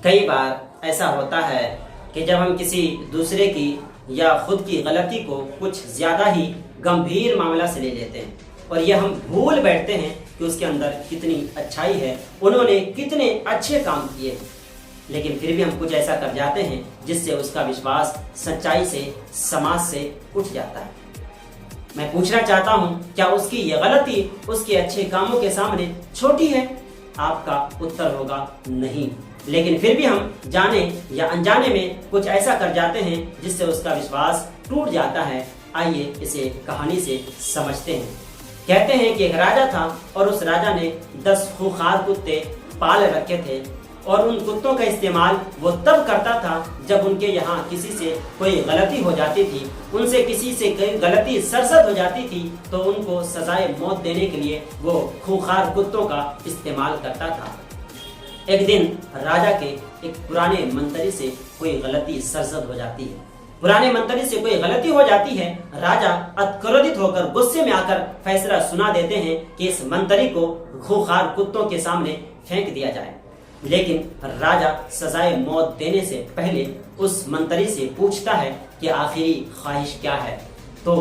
कई बार ऐसा होता है कि जब हम किसी दूसरे की या खुद की गलती को कुछ ज़्यादा ही गंभीर मामला से ले लेते हैं और यह हम भूल बैठते हैं कि उसके अंदर कितनी अच्छाई है, उन्होंने कितने अच्छे काम किए, लेकिन फिर भी हम कुछ ऐसा कर जाते हैं जिससे उसका विश्वास सच्चाई से, समाज से उठ जाता है। मैं पूछना चाहता हूँ, क्या उसकी ये गलती उसके अच्छे कामों के सामने छोटी है? आपका उत्तर होगा नहीं, लेकिन फिर भी हम जाने या अनजाने में कुछ ऐसा कर जाते हैं जिससे उसका विश्वास टूट जाता है। आइए इसे कहानी से समझते हैं। कहते हैं कि एक राजा था और उस राजा ने 10 खूंखार कुत्ते पाल रखे थे और उन कुत्तों का इस्तेमाल वो तब करता था जब उनके यहाँ किसी से कोई गलती हो जाती थी, उनसे किसी से कोई गलती सरसद हो जाती थी तो उनको सजाए मौत देने के लिए वो खूंखार कुत्तों का इस्तेमाल करता था। एक दिन राजा के एक पुराने मंत्री से कोई गलती सरसद हो जाती है। पुराने मंत्री से कोई गलती हो जाती है। राजा अत्क्रोधित होकर गुस्से में आकर फैसला सुना देते हैं कि इस मंत्री को खूंखार कुत्तों के सामने फेंक दिया जाए। लेकिन राजा सजाए मौत देने से पहले उस मंत्री से पूछता है कि आखिरी ख्वाहिश क्या है। तो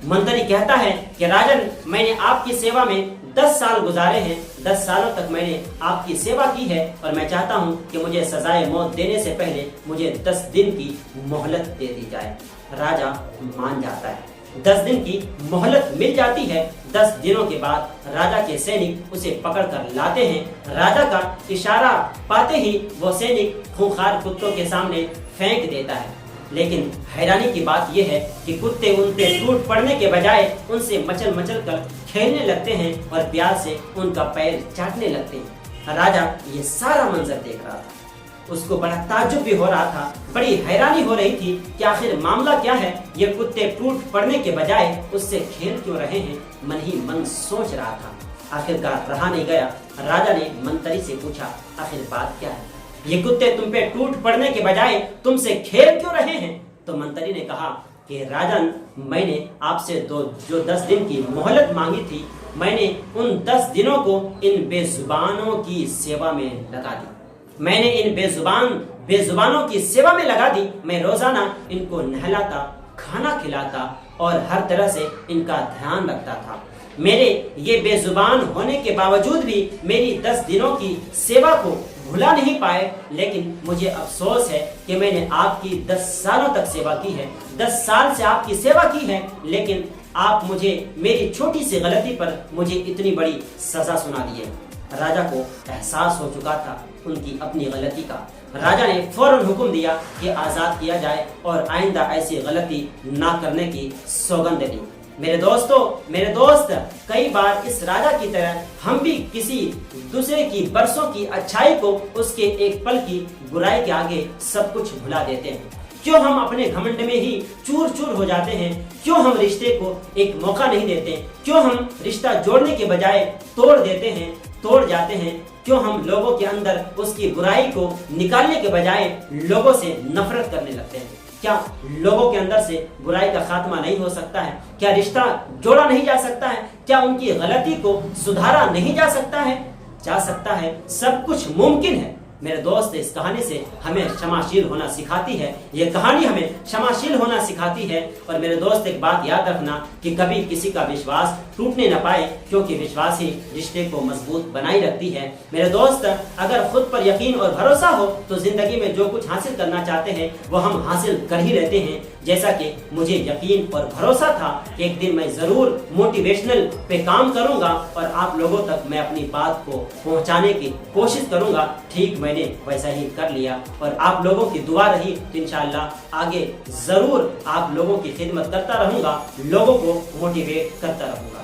मंत्री कहता है कि राजन, मैंने आपकी सेवा में 10 साल गुजारे हैं, 10 सालों तक मैंने आपकी सेवा की है और मैं चाहता हूं कि मुझे सजाए मौत देने से पहले मुझे 10 दिन की मोहलत दे दी जाए। राजा मान जाता है। 10 दिन की मोहलत मिल जाती है। 10 दिनों के बाद राजा के सैनिक उसे पकड़कर लाते हैं। राजा का इशारा पाते ही वो सैनिक खूंखार कुत्तों के सामने फेंक देता है। लेकिन हैरानी की बात यह है कि कुत्ते उन पे टूट पड़ने के बजाय उनसे मचल मचल कर खेलने लगते हैं और प्यार से उनका पैर चाटने लगते हैं। राजा ये सारा मंजर देख रहा था। उसको बड़ा ताज्जुब भी हो रहा था, बड़ी हैरानी हो रही थी कि आखिर मामला क्या है। ये कुत्ते टूट पड़ने के बजाय उससे खेल क्यों रहे हैं, मन ही मन सोच रहा था। आखिरकार रहा नहीं गया। राजा ने मंत्री से पूछा, आखिर बात क्या है? ये कुत्ते तुम पे टूट पड़ने के बजाय तुमसे खेल क्यों रहे हैं? तो मंत्री ने कहा कि राजन, मैंने आपसे जो 10 दिन की मोहलत मांगी थी, मैंने उन 10 दिनों को इन बेजुबानों की सेवा में लगा दी। मैंने इन बेजुबानों की सेवा में लगा दी। मैं रोजाना इनको नहलाता, खाना खिलाता और हर तरह से इनका ध्यान रखता था। मेरे ये बेजुबान होने के बावजूद भी मेरी 10 दिनों की सेवा को भुला नहीं पाए। लेकिन मुझे अफसोस है कि मैंने आपकी 10 सालों तक सेवा की है, 10 साल से आपकी सेवा की है, लेकिन आप मुझे मेरी छोटी सी गलती पर मुझे इतनी बड़ी सजा सुना दी है। राजा को एहसास हो चुका था उनकी अपनी गलती का। राजा ने फौरन हुक्म दिया कि आजाद किया जाए और आइंदा ऐसी गलती ना करने की सौगंध दी। मेरे दोस्त, कई बार इस राजा की तरह हम भी किसी दूसरे की बरसों की अच्छाई को उसके एक पल की बुराई के आगे सब कुछ भुला देते हैं। क्यों हम अपने घमंड में ही चूर चूर हो जाते हैं? क्यों हम रिश्ते को एक मौका नहीं देते? क्यों हम रिश्ता जोड़ने के बजाय तोड़ जाते हैं? क्यों हम लोगों के अंदर उसकी बुराई को निकालने के बजाय लोगों से नफरत करने लगते हैं? क्या लोगों के अंदर से बुराई का खात्मा नहीं हो सकता है? क्या रिश्ता जोड़ा नहीं जा सकता है? क्या उनकी गलती को सुधारा नहीं जा सकता है? जा सकता है, सब कुछ मुमकिन है। मेरे दोस्त, इस कहानी से हमें क्षमाशील होना सिखाती है। ये कहानी हमें क्षमाशील होना सिखाती है। और मेरे दोस्त, एक बात याद रखना कि कभी किसी का विश्वास टूटने न पाए, क्योंकि विश्वास ही रिश्ते को मजबूत बनाई रखती है। मेरे दोस्त, अगर खुद पर यकीन और भरोसा हो तो जिंदगी में जो कुछ हासिल करना चाहते हैं वो हम हासिल कर ही लेते हैं। जैसा कि मुझे यकीन और भरोसा था कि एक दिन मैं जरूर मोटिवेशनल पे काम करूंगा और आप लोगों तक मैं अपनी बात को पहुंचाने की कोशिश करूंगा। ठीक मैंने वैसा ही कर लिया और आप लोगों की दुआ रही तो इंशाअल्लाह आगे जरूर आप लोगों की खिदमत करता रहूंगा, लोगों को मोटिवेट करता रहूंगा।